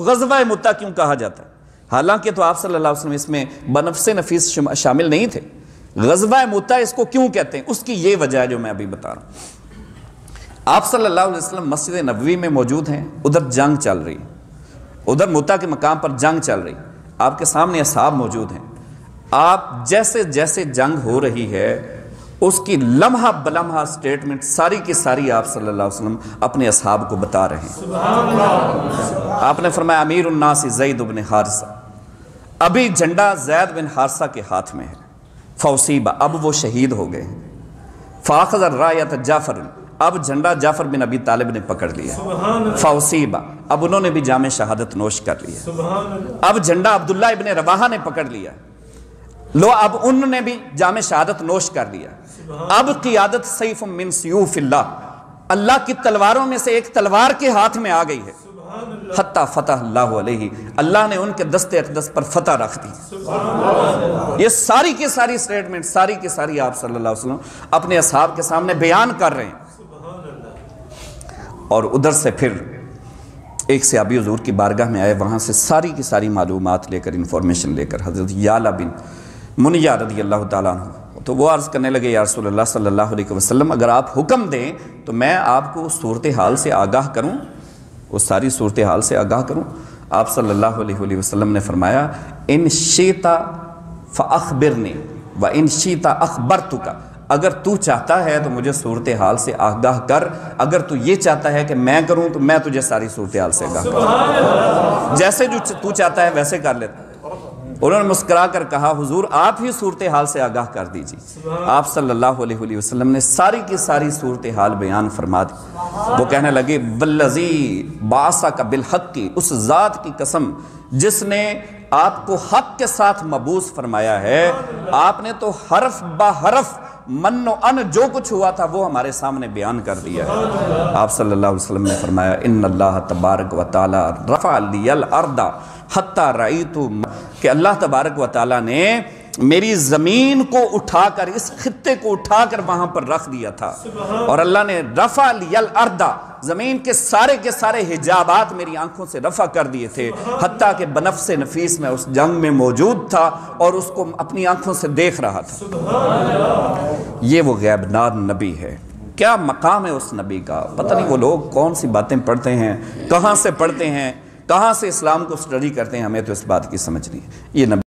غزوہ مؤتہ کیوں کہا جاتا ہے؟ حالانکہ تو آپ صلی اللہ علیہ وسلم اس میں بنفس نفیس شامل نہیں تھے. غزوہ مؤتہ اس کو کیوں کہتے ہیں؟ اس کی یہ وجہ ہے جو میں ابھی بتا رہا ہوں. آپ صلی اللہ علیہ وسلم مسجد نبوی میں موجود ہیں، ادھر جنگ چل رہی، ادھر مؤتہ کے مقام پر جنگ چل رہی، آپ کے سامنے اصحاب موجود ہیں. آپ جیسے جیسے جنگ ہو رہی ہے اس کی لمحہ بلمحہ سٹیٹمنٹ ساری کی ساری آپ صلی اللہ علیہ وسلم اپنے اصحاب کو بتا رہے ہیں. آپ نے فرمایا امیر الناس زید بن حارثہ، ابھی جھنڈا زید بن حارثہ کے ہاتھ میں ہے. فوصیبہ، اب وہ شہید ہو گئے. فاخذ الرایۃ جعفر، اب جھنڈا جعفر بن ابی طالب نے پکڑ لیا. فوصیبہ، اب انہوں نے بھی جام شہادت نوش کر لیا. اب جھنڈا عبداللہ ابن رواحہ نے پکڑ لیا. لو اب انہوں نے بھی جام شہادت نوش کر لیا. اب قیادت سیف من سیوف اللہ، اللہ کی تلواروں میں سے ایک تلوار کے ہاتھ میں آ گئی ہے. حتی فتح اللہ علیہ، اللہ نے ان کے دست اقدس پر فتح رکھ دی. یہ ساری کی ساری سٹیٹمنٹ ساری کی ساری آپ صلی اللہ علیہ وسلم اپنے اصحاب کے سامنے بیان کر رہے ہیں. اور ادھر سے پھر ایک صحابی حضور کی بارگاہ میں آئے، وہاں سے ساری کی ساری معلومات لے کر انفارمیشن لے کر حضرت یعلا بن منیہ رضی اللہ تعالیٰ عنہ، تو وہ عرض کرنے لگے یا رسول اللہ صلی اللہ علیہ وسلم اگر آپ حکم دیں تو میں آپ کو اس صورتحال سے آگاہ کروں، اس ساری صورتحال سے آگاہ کروں. آپ صلی اللہ علیہ وسلم نے فرمایا ان شئت فاخبرنی وان شئت اخبرتک، اگر تو چاہتا ہے تو مجھے صورتحال سے آگاہ کر، اگر تو یہ چاہتا ہے کہ میں کروں تو میں تجھے ساری صورتحال سے آگاہ کروں، جیسے جو تو چاہتا ہے ویسے کر لیتا. انہوں نے مسکرا کر کہا حضور آپ ہی صورتحال سے آگاہ کر دیجیے. آپ صلی اللہ علیہ وسلم نے ساری کی ساری صورتحال بیان فرما دی. وہ کہنے لگے والذی بعثک بالحق، اس ذات کی قسم جس نے آپ کو حق کے ساتھ مبعوث فرمایا ہے، آپ نے تو حرف با حرف من و ان جو کچھ ہوا تھا وہ ہمارے سامنے بیان کر دیا ہے. آپ صلی اللہ علیہ وسلم نے فرمایا ان اللہ تبارک و تعالی رفع لی الارض حتی رأیت، کہ اللہ تبارک و تعالی نے میری زمین کو اٹھا کر، اس خطے کو اٹھا کر وہاں پر رکھ دیا تھا. اور اللہ نے رفع لی الارض، زمین کے سارے حجابات میری آنکھوں سے رفع کر دیے تھے، حتیٰ کہ بنفس نفیس میں اس جنگ میں موجود تھا اور اس کو اپنی آنکھوں سے دیکھ رہا تھا. یہ وہ غیب ناد نبی ہے. کیا مقام ہے اس نبی کا، پتہ نہیں وہ لوگ کون سی باتیں پڑھتے ہیں، کہاں سے پڑھتے ہیں، کہاں سے اسلام کو سٹڈی کرتے ہیں، ہمیں تو اس بات کی سمجھ نہیں ہے. یہ نبی